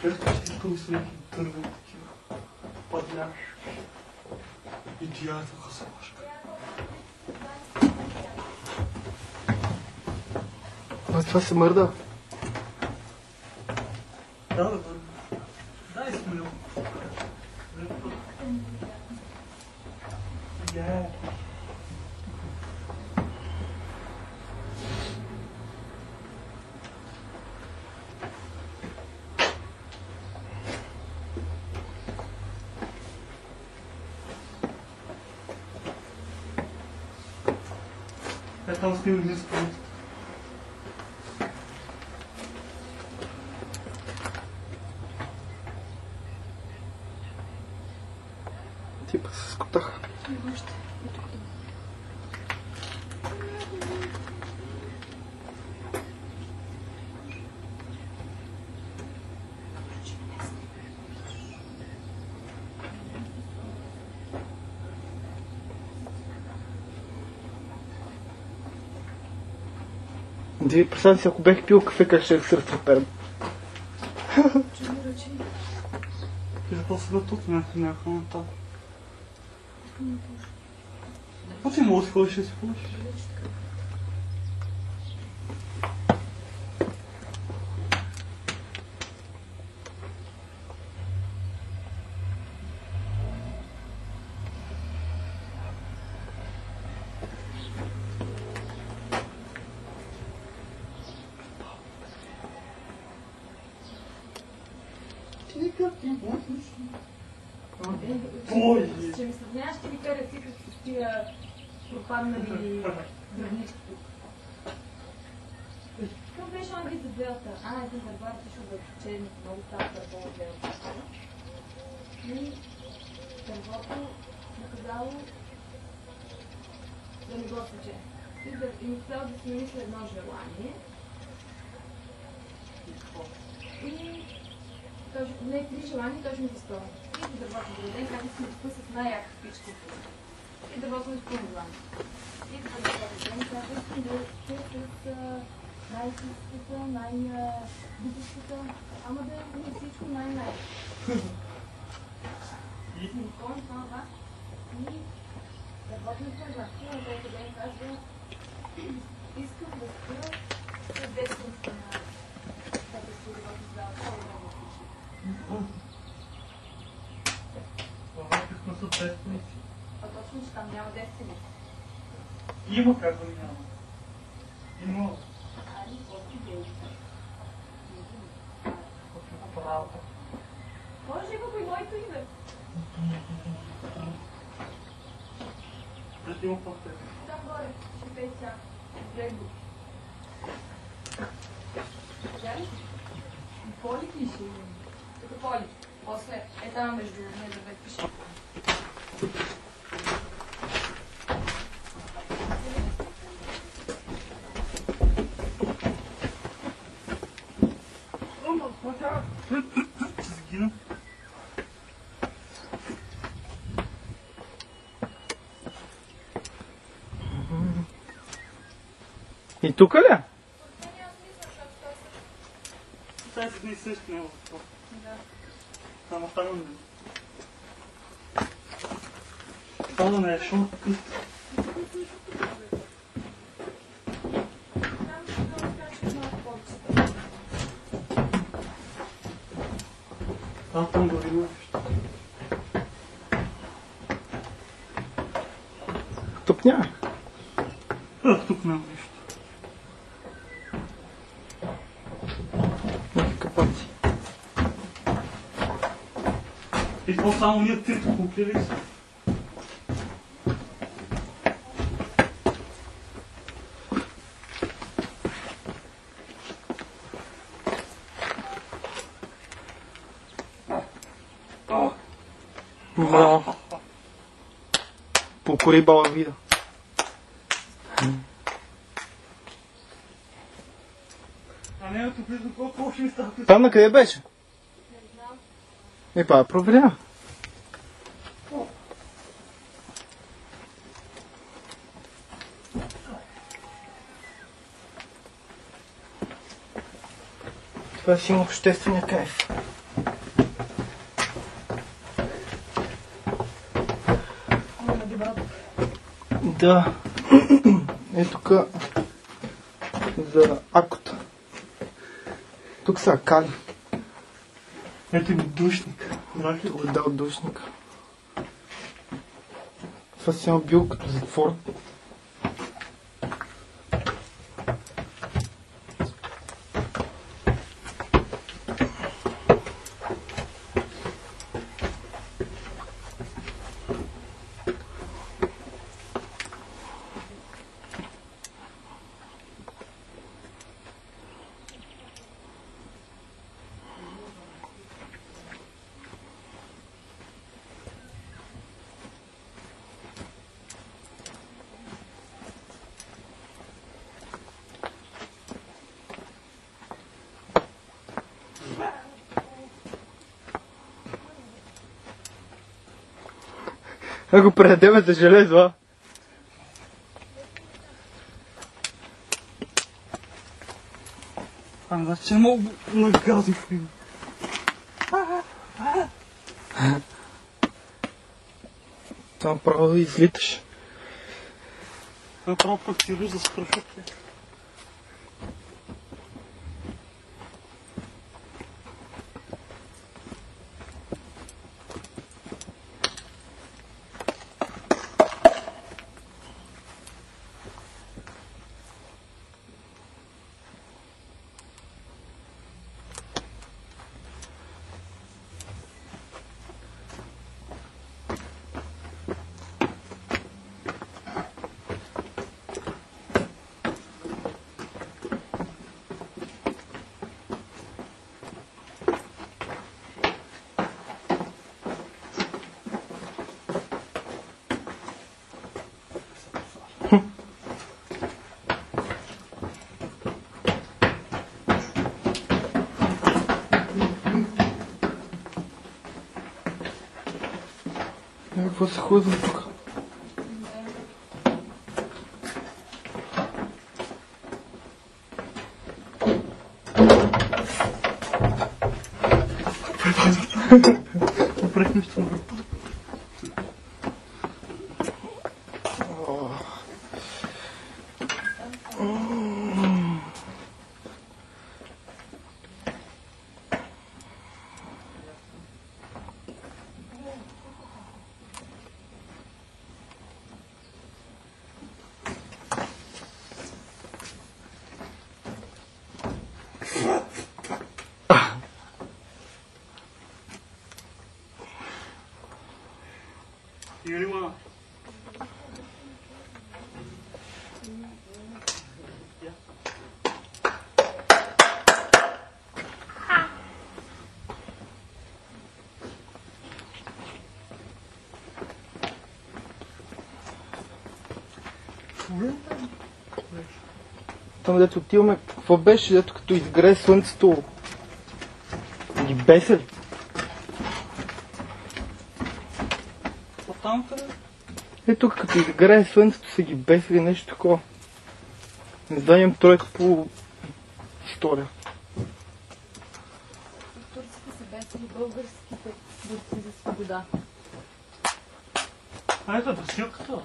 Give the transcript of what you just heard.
Предпочитал са някакви търгови такива. Падляш. Идеята хасмашка. А това се мърда. Да. Дай смело. Там снимем несколько минут. Типа се скотаха. Ти представям си, ако бях пил кафе, как ще се разтреперам. Я сега тук някаква на там. А ти мога да си ходиш и си ходиш? Ще ми сравняваш, ще ви кажа си като тия пропаднали гранички. Какво беше он вид за белта? Един дърбар пише да че много става дърбова белта. И дърбото наказало да не го свече. И му цел да си мисля едно желание. И не три желания, той ще ми изпълни. И дървото дойде, как да си ми с най-яка пичка. И дървото ми изпълни желание. И дървото дойде, как да искам да с най-чистата, най-битичката, ама да е всичко най-най. И изпълни това. И дървото ми изпълни желание. И дървото дойде, казва, искам да спира след 10 минути на да се дървото издава. А точно, че там няма 10 минути. Има как да няма. Има. Може има по моето име. Да ти има по-тъй. Там горе, ще пей тя. Гледо. Видя ли си? Поли пише. Като поли. После е там между не да пише. Сгина. И тук ли? Тази дни също не е в това. Да. Само там не. Това да не е шум. Там дори има нещо. Тук няма. Тук няма нещо. Капаци. И това само ние трите купили са. Браво. Покори баба вида. А не, тук виждам колко ще ми става. Там на къде беше? Па, проверя. Това си има обществения кайф. Да. Е тук за акота. Тук са акали. Ето го душник. Знаеш ли? Да, от душника. Това си има бил като затвор. А го предадеме за железо, а? Значи не мога нагазим в него. Там право да излиташ. Направо пък ти вижда с парашутки. Какво се ходи тук? Опрехме ще на върху. Юрима. Там дето отиваме, какво беше, дето като изгрее слънцето? Ги бесели? Там къде? Е тук като изгрее слънцето са ги бесели, нещо такова. Не знам, имам тройка по история. Турците са бесели българските борци за свобода. А ето да силката.